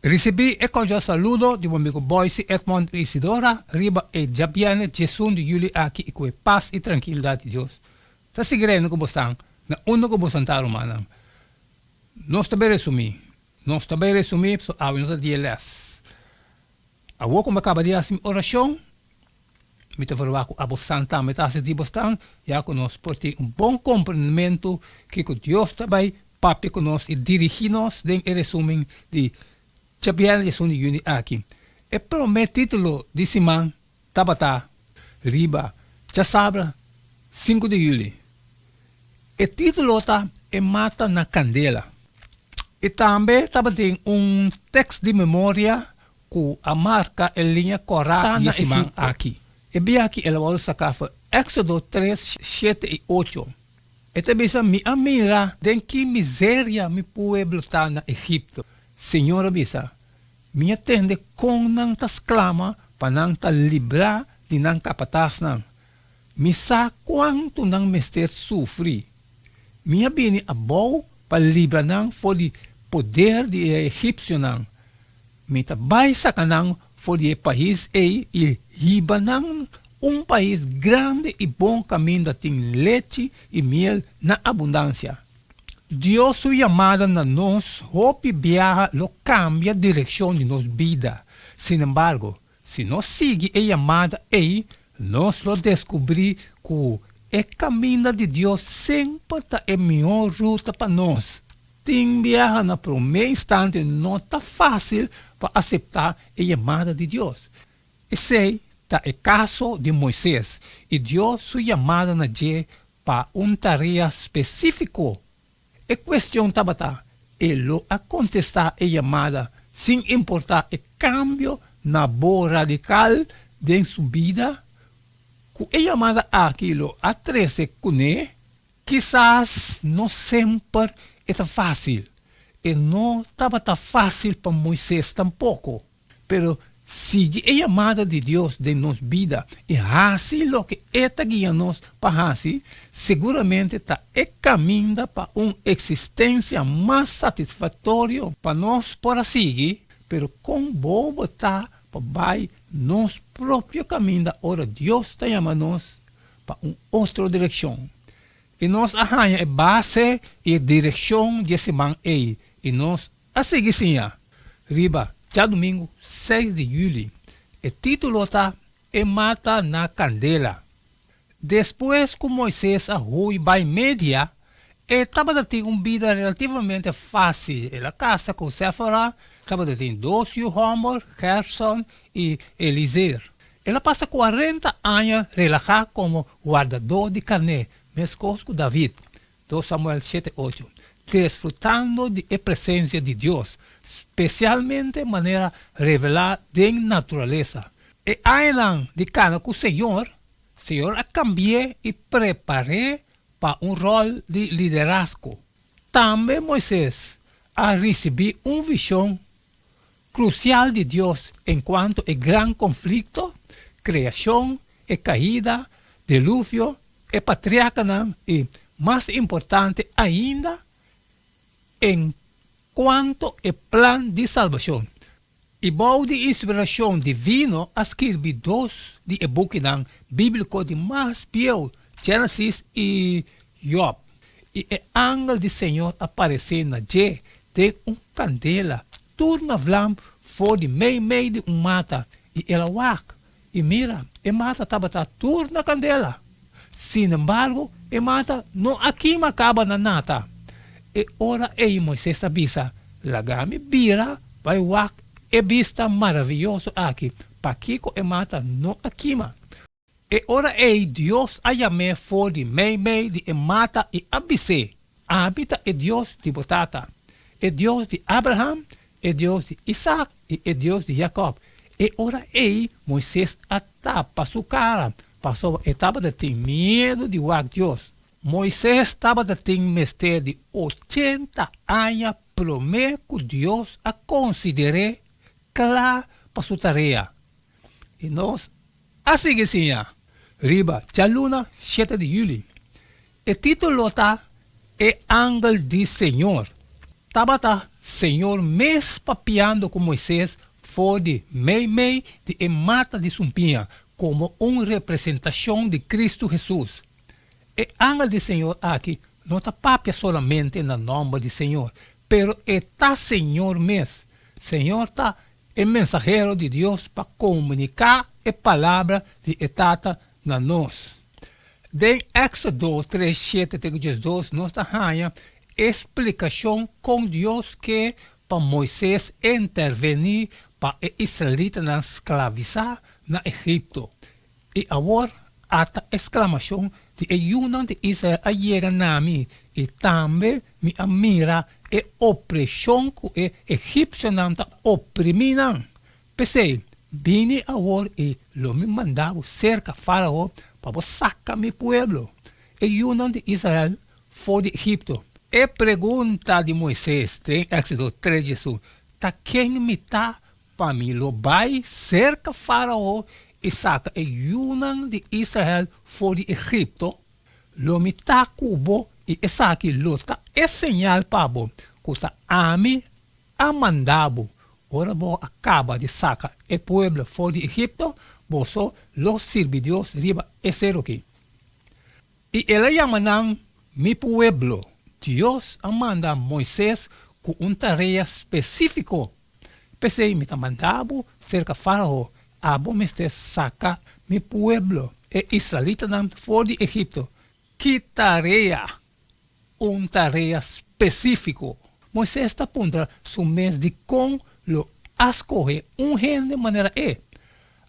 Recibí el cordial saludo de mi amigo Boise Edmond Isidora, riba e Jabiane Jesun de Yuli aqui e com paz e tranquilidade de Deus. Sa sigurando como estão, na uno como estão humana. Nós também resumir, so a nós DLS. A vou como acaba de fazer oração, me te verwa com a santa, me tá se de bostan, já conosco por ter bom compreendimento que Deus também papi conosco e dirigir-nos em resumo de Jabiane Jesun de Yuli aqui. E pro meu título de semana, tabata, riba, já sabra, 5 de julho. O título é Mata na Candela. E também tem texto de memória que a marca em linha correta de semana aqui. E bem aqui ela vai sacar Éxodo 3, 7 e 8. E também me amira de que miséria mi pueblo está na Egipto. Senhor bisa, me atende com nantas clama para nanta librar de nan capataz nan. Mi sa quanto nang mester sufri. Minha bini abou para librar nang for de poder de egípcio nang. Mi tabay sa kanang for de país e riba nang país grande e bom caminho da tem leite e miel na abundância. Deus sua chamada na nós, hope viaja lo cambia direção de nossa vida. Sin embargo, se nós seguir a chamada nós lo descobrir que o caminho de Deus sempre é a melhor ruta para nós. Tem viajar na primeiro instante não está fácil para aceitar a chamada de Deus. Esse é o caso de Moisés. E Deus sua chamada na dia para tarefa específica. A questão tabata ele a contestar a chamada sem importar o cambio na boa radical de sua vida. A chamada aquilo a trece com ele, quizás não sempre é fácil. E não estava tão fácil para Moisés tampouco. Pero se a chamada de Deus de nossa vida e assim o que está guiando-nos para assim, seguramente está caminho para uma existência mais satisfatória para nós por seguir, pero com bobo está para nosso próprio caminho, ora Deus está chamando-nos para uma outra direção. E nós arranjamos a base e a direção de semana e nós a seguir sim. Riba, já domingo 6 de julho, o título está E Mata na Candela. Depois que Moisés arrui by média, estava a ter uma vida relativamente fácil. Ela casa com Séfora, estava a ter 2 filhos, Homer, Gerson e Eliezer. Ela passa 40 anos relajada como guardador de carne, mesmo com David, 2 Samuel 7, 8, desfrutando da presença de Deus, especialmente de maneira revelada de natureza. E ainda de cara com o Senhor a cambiar e preparar para rol de liderazgo. Também Moisés a receber visão crucial de Deus enquanto o grande conflito, criação e caída, dilúvio e patriarca e, mais importante ainda, enquanto o plano de salvação. E bom de inspiração divina a escrever 2 de book bíblico de mais pior, Gênesis e Job. E o ángel do Senhor apareceu na dia de candela, turma vlam for de meio de mata. E ela wak. E mira, a mata estava turna candela. Sin embargo, a mata não aqui acaba na nata. E ora Moisés avisa, lagami bira, vai wak, e vista maravilhoso aqui. Paquico e mata não aqui E ora Deus a chamar for de meio de mata e abise. Habita é Deus de Botata. É Deus de Abraham, é Deus de Isaac e é Deus de Jacob. E ora Moisés atapa sua cara. Passou etapa de ter medo de Deus. Moisés estava de ter mestre de 80 anos promete que Deus a considere claro para sua tarefa. E nós, assim sim, riba, já luna 7 de julho. O título está É Ángel do Senhor. Estava Senhor mes papiando com Moisés foi de meio de mata de Sumpinha como uma representação de Cristo Jesus. E ángel do Senhor aqui não está papia solamente no nome do Senhor, pero está Senhor mes. Senhor está é mensageiro de Deus para comunicar a palavra de etata na nós. Em Éxodo 3:7-12, nós temos explicação com Deus que para Moisés intervenir para os israelitas não escravizar na Egito. E agora, a exclamação de ayunan de Israel a chegar na mim e também me mira a opressão que o egípcio não está oprimindo. Pensei, vine agora e lo me mandava cerca faraó para sacar meu povo. Ayunan de Israel foi de Egipto. E pergunta de Moisés, em Éxodo 3:1, tá quem me tá para me lobai cerca faraó e saca e Yunan de Israel foi de Egipto, lo me tá cubo e essa aqui lo tá é señal para bo, que tá ami a mandabo. Ora bo acaba de saca e pueblo foi de Egipto, bo so lo sirve Dios riba esse aqui. E ele llaman mi pueblo. Dios manda a Moisés com uma tarefa específica. Pensei, me mandava cerca de Faraó, abo me saca mi pueblo, e israelita não for de Egipto. Que tarefa? Uma tarefa específica. Moisés está apontando su mês de como lo escolher gente de maneira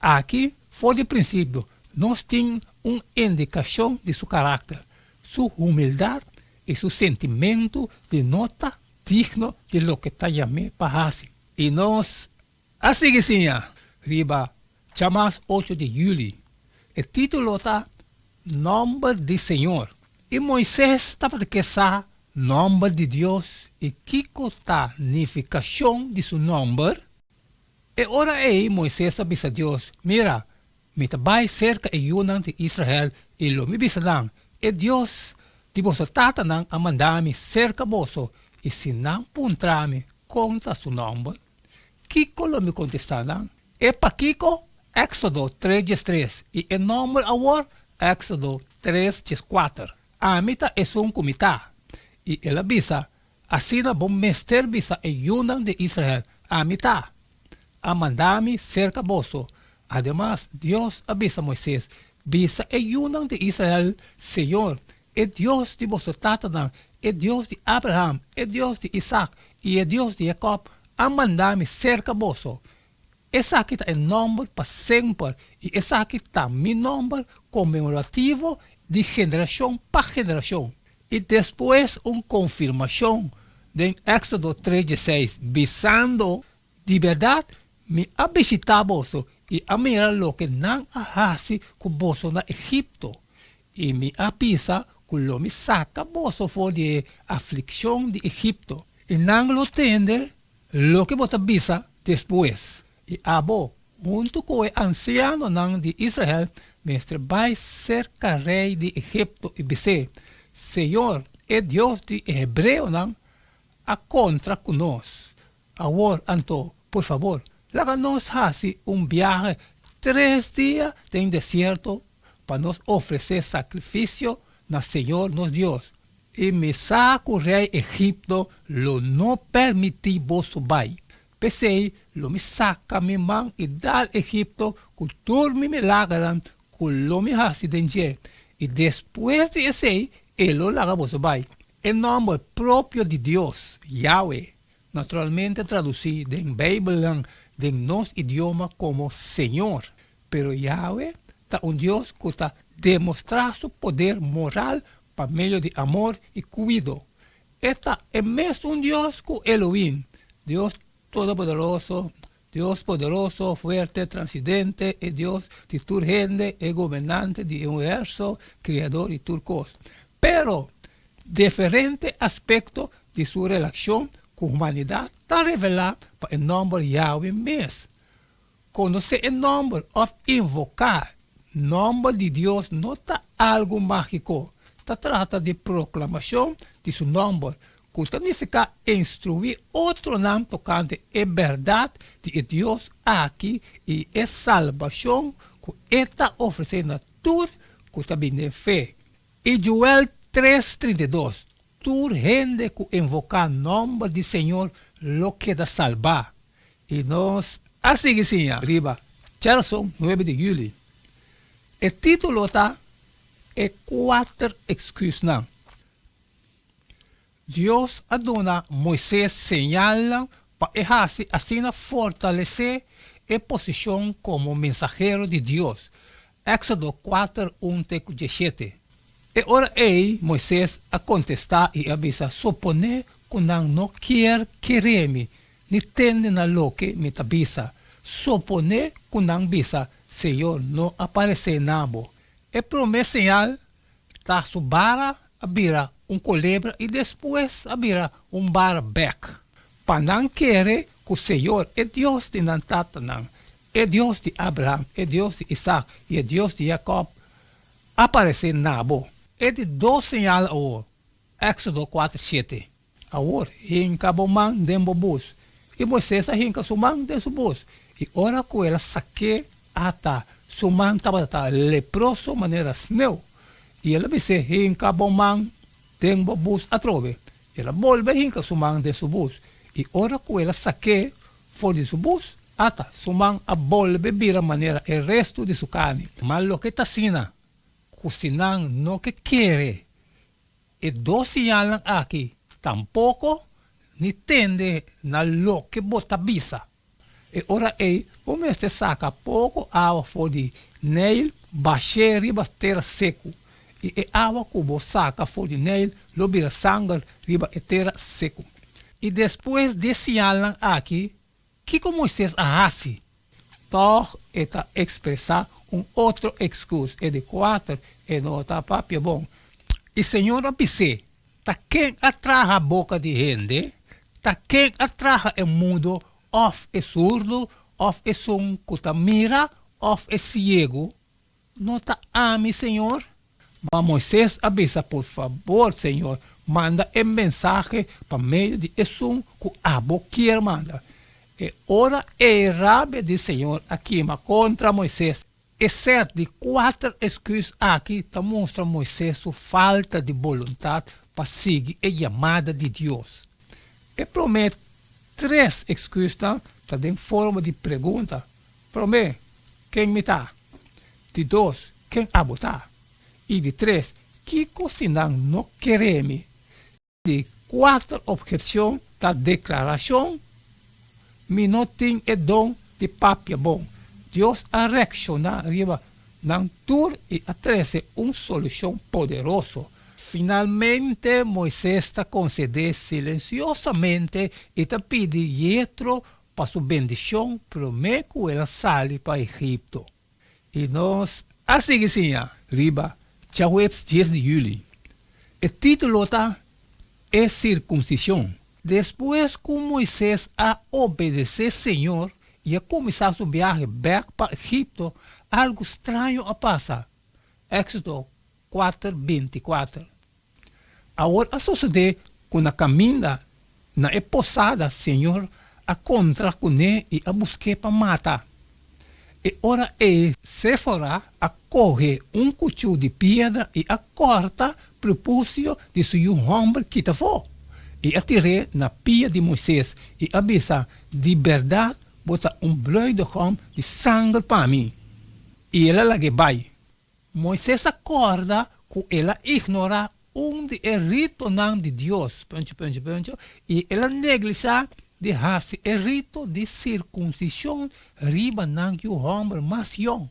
Aqui, for de princípio, nós temos uma indicação de seu caráter, sua humildade e seu sentimento de nota digno de lo que está llamado para hacer. E nós, assim sim, riba, chamas 8 de julho, o título está Nome de Senhor. E Moisés está para queixar nome de Deus e que está a significação de seu nome. E ora aí Moisés avisa a Deus, mira, me trabalho cerca e Yunan de Israel e lo me bisalang, e Deus de vosso tata nang a mandar-me cerca vosso, e se não puntrame contra seu nome, Kiko lo me contestará. E para Kiko, Éxodo 3:3, e o nome agora, Éxodo 3:4. A mita é um comitê, e ela avisa, assim na bom mestre visa e Yunan de Israel, a mita, a mandar-me cerca vosso. Además, Deus avisa a Moisés, visa e Yunan de Israel, Senhor, é Deus de vosso tata, é Deus de Abraham, é Deus de Isaac e é Deus de Jacob, a mandar-me cerca vosso. Essa aqui está o nome para sempre e essa aqui está meu nome comemorativo de geração para geração. E depois uma confirmação de Éxodo 3:6, visando de verdade me a visitar vosso e a mirar o que não hace com vosso na Egipto e me avisa lo me saca vosso for de aflicção de Egipto. E não lo tende lo que vos avisa depois. E abo, junto com o anciano de Israel, mestre vai ser rei de Egipto e dizer, Senhor, é Deus de Hebreu, não? A contra conosco. Agora, então, por favor, laga-nos fazer viagem 3 dias em deserto para nos oferecer sacrifício na Senhor nos Deus. E me saco rei Egipto, lo não permiti vosso bai. Pensei, lo me saca me mão e dá Egipto, que turme me lagaram, que lo me acidentie. E depois de esse, ele laga vosso bai. Em nome próprio de Deus, Yahweh, naturalmente traduzido em Bíblia, em nosso idioma como Senhor. Pero Yahweh está Deus que está demonstrar seu poder moral por meio de amor e cuidado. Esta é mesmo Deus que Elohim, Deus Todo-Poderoso, Deus poderoso, fuerte, transcendente, e Deus de toda gente, e governante do universo, criador de todas coisas. Pero, diferente aspecto de sua relação com a humanidade está revelado por o nome de Yahweh mesmo. Conhecer o nome ou invocar nome de Deus não está algo mágico. Se trata de proclamação de seu nome, que significa instruir otro nam tocante es verdad de Dios aquí y es salvación que está ofreciendo tú que también de fe. Y Joel 3:32, tu gente que invoca el nombre del Señor lo queda salvar. Y nos así que sí, arriba, Charleston, 9 de julio. El título está es 4 excusas. Dios adona Moisés señala para ejercer así fortalecer la posición como mensajero de Dios. Éxodo 4:1-17. E ora Moisés a contestar e avisa supone que não quer querer-me, ni tende na lo que me tabisa. Supone que não bisa, Senhor, não aparecer nabo. E promessa señal, ta subara abira culebra e depois abira barbeck. Para não querer que o Senhor é Deus de Nantatanang, é Deus de Abraão, é Deus de Isaac e é Deus de Jacob, aparecer nabo. É de 2 señal agora. Éxodo 4:7. Agora, hinca bomang dembo bus. E Moisés hinca sumang de su bus. E ora que ela saque ata sumang tabata leproso maneira sneu. E ela disse hinca bomang dembo bus atrove. Ela volve hinca sumang de su bus. E ora que ela saque fora de su bus, ata sumang a volve vira maneira o resto de su carne. Mas lo que está sina, cocinando no que quiere. E 2 señalan aquí, tampoco ni tende na lo que bota bisa. E ora como este saca pouco água fora de nele, baixe riba terra seco. E água que bo saca fora de nele, lo vira sangue riba terra seco. E depois de señalan aqui, que como Moisés hace, toch está expressar outro excusa, é de 4, e não está papel bom. E Senhor disse, tá quem atraja a boca de gente, tá quem atraja o mundo, of é surdo, of é som que mira, of é cego, não tá ame, Senhor? Mas Moisés avisa, por favor, Senhor, manda mensagem para meio de som que a boca quer mandar. E ora é rabia do Senhor aqui, mas contra Moisés. E certo de 4 excusas aqui mostra Moisés sua falta de vontade para seguir a chamada de Deus. E promete 3 excusas, tá em forma de pergunta. Promete, quem me está? De 2, quem abotar? E de 3, que cozinhar não querer-me? De 4, objeção da declaração, me não tem o dom de papel bom. Deus a reaccionar arriba nan tur e atrese solução poderosa. Finalmente, Moisés te concede silenciosamente e te pide Yetro para sua bendição, promete que ela sale para Egipto. E nós, assim que sim, arriba, Chawebs 10 de julho. O título é circuncisão. Depois que Moisés a obedecer Senhor, e a começar sua viagem back para Egipto, algo estranho a passa. Éxodo 4:24. Agora a suceder quando a caminha na posada, Senhor, a contra com ele e a buscar para matar. E ora se fora a correr cuchillo de pedra e a corta propósito de seu homem que está fora. E atirei na pia de Moisés e avisa de verdade bota blui de rom de sangue para mim. E ela lá que vai. Moisés acorda que ela ignora de rito de Deus. E ela negligencia de fazer o rito de circuncisão riba o homem mais young.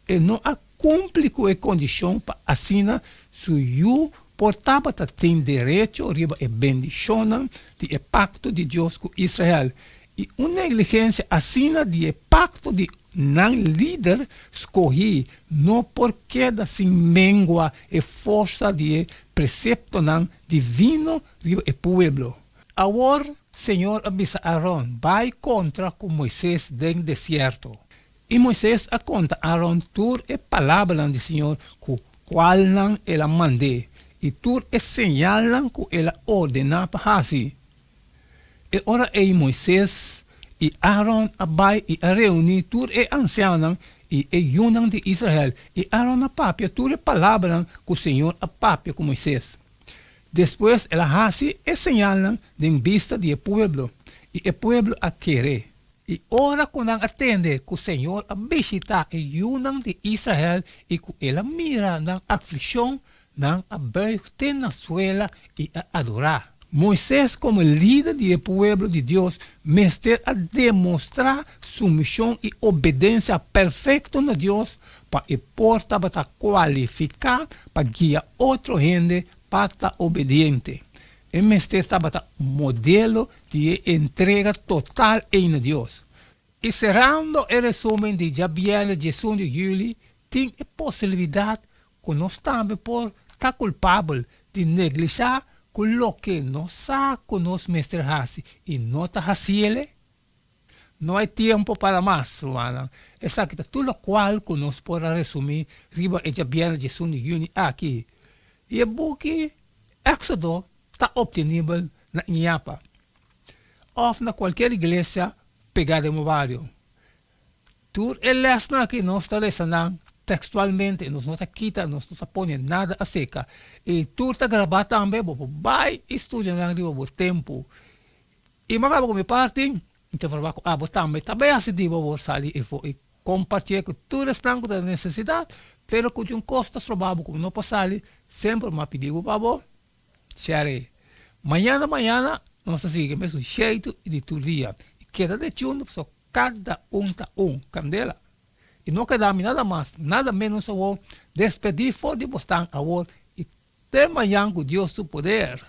E não a cumpre com a condição para assinar su portava tem direito riba a bendição de pacto de Deus com Israel. E uma negligência assina de pacto de não líder escolhi não porque da sem mengua e força de precepto não divino riba e pueblo. Agora, Senhor avisa Aaron, vai contra com Moisés no deserto. E Moisés a conta Aaron tur e palavra do Senhor, qual não ela mandei. E tur é señalan que ela ordena para assim. E ora é Moisés e Aaron abai e a reunir tur é ancianan e yunang de Israel. E Aaron a papia tur é palavra que o Senhor a papia com Moisés. Depois ela hace e señalan de vista de pueblo. E o pueblo a querer. E ora quando atende que o Senhor a visita e yunang de Israel e que ela mira na aflição, na abertura na suela e a adorar. Moisés, como líder do pueblo de Deus, mestre a demonstrar submissão e obediência perfeita a Deus para e porta para qualificar para guiar outra gente para estar obediente. E mestre estava modelo de entrega total em Deus. E cerrando o resumo de Jabiel de junho de julho, tem a possibilidade que nós também por estar culpável de negligenciar o que nós sabemos que nós mestre hace e não está fazendo. Não há tempo para mais, hermano. Essa aqui é tudo o qual que nós podemos resumir riba e Jabiel de junho de julho aqui. E o book Éxodo está obtenível na Inhapa. Ou na qualquer igreja pegada no barrio. Tur é lesna que nós está lecionando textualmente, nós não está quita, nós não está ponendo nada a seca. E tur está gravado também, vai estudar no tempo. E magaba com minha parte, então falar com abo também assim de vou sair e compartilhar com tudo o da necessidade, pero com um custo provável como não passar sempre me pedir para você. Share. Manhã, nós seguimos mesmo jeito de tu dia. E queda de chuno, só cada tá candela. E não queda nada mais, nada menos a despedir for de bostar a e ter manhã com Deus o poder.